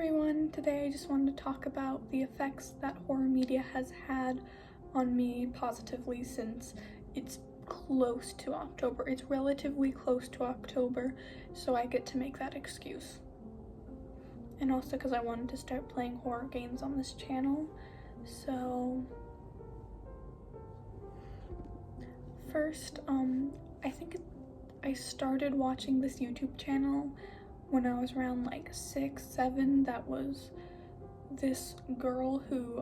everyone, today I just wanted to talk about the effects that horror media has had on me positively since it's close to October. It's relatively close to October, so I get to make that excuse. And also because I wanted to start playing horror games on this channel. So first, I started watching this YouTube channel when I was around like 6, 7. That was this girl who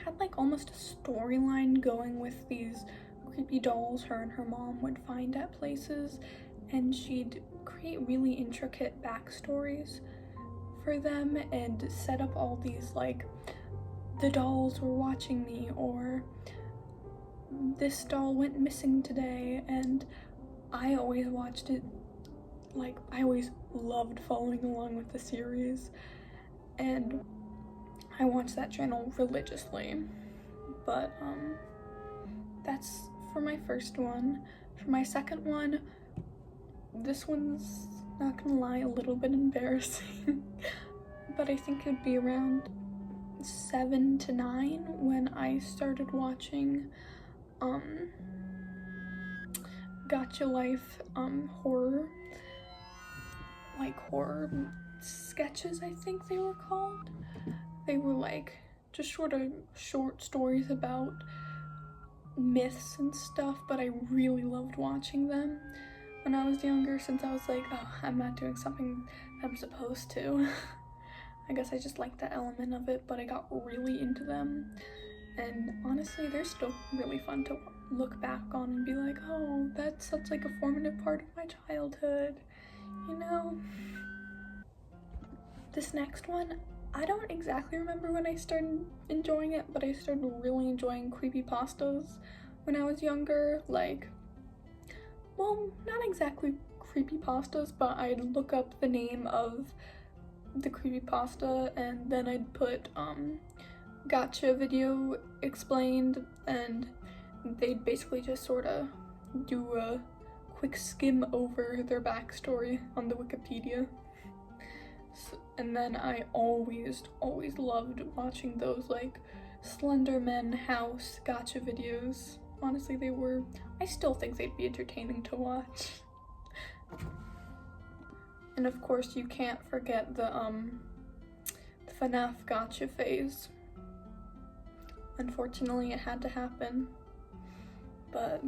had like almost a storyline going with these creepy dolls her and her mom would find at places, and she'd create really intricate backstories for them and set up all these like, the dolls were watching me, or this doll went missing today. And I always watched it, like I always loved following along with the series, and I watched that channel religiously. But that's for my first one. For my second one, this one's, not gonna lie, a little bit embarrassing. But I think it'd be around 7 to 9 when I started watching Gotcha Life horror sketches, I think they were called. They were like just short stories about myths and stuff, but I really loved watching them when I was younger, since I was like, oh, I'm not doing something I'm supposed to. I guess I just liked that element of it, but I got really into them, and honestly they're still really fun to look back on and be like, oh, that's such like a formative part of my childhood, you know? This next one, I don't exactly remember when I started enjoying it, but I started really enjoying creepypastas when I was younger. Like, well, not exactly creepypastas, but I'd look up the name of the creepypasta and then I'd put gotcha video explained, and they'd basically just sort of do a quick skim over their backstory on the Wikipedia. And then I always loved watching those like Slenderman house gotcha videos. Honestly, I still think they'd be entertaining to watch. And of course you can't forget the FNAF gotcha phase. Unfortunately it had to happen, but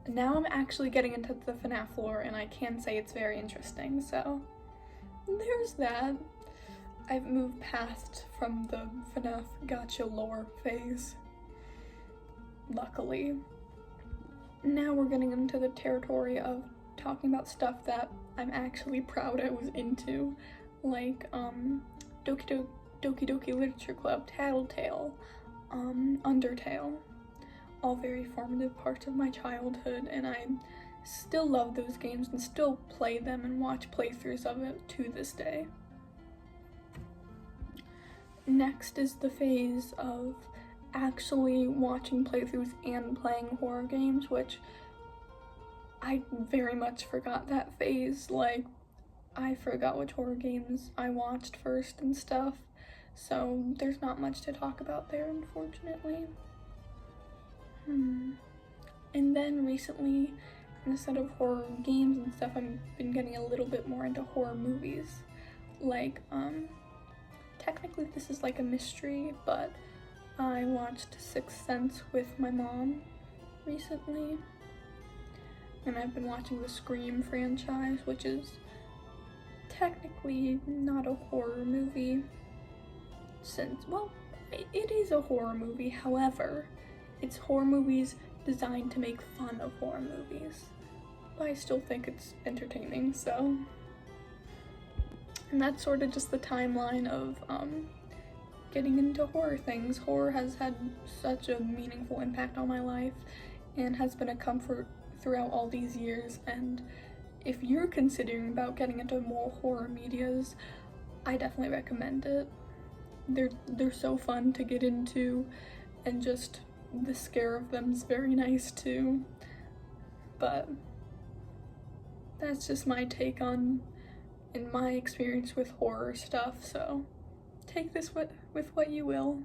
now I'm actually getting into the FNAF lore and I can say it's very interesting, so there's that. I've moved past from the FNAF gotcha lore phase, luckily. Now we're getting into the territory of talking about stuff that I'm actually proud I was into, like Doki Doki Literature Club, Tattletale, Undertale, all very formative parts of my childhood, and I still love those games and still play them and watch playthroughs of it to this day. Next is the phase of actually watching playthroughs and playing horror games, which I very much forgot that phase. Like, I forgot which horror games I watched first and stuff, so there's not much to talk about there, unfortunately. And then recently, instead of horror games and stuff, I've been getting a little bit more into horror movies. Like, technically this is like a mystery, but I watched Sixth Sense with my mom recently. And I've been watching the Scream franchise, which is technically not a horror movie, since, well, it is a horror movie, however, it's horror movies designed to make fun of horror movies. But I still think it's entertaining, so. And that's sort of just the timeline of getting into horror things. Horror has had such a meaningful impact on my life and has been a comfort throughout all these years, and if you're considering about getting into more horror medias, I definitely recommend it. They're so fun to get into, and just the scare of them is very nice too. But that's just my take on in my experience with horror stuff, so take this with what you will.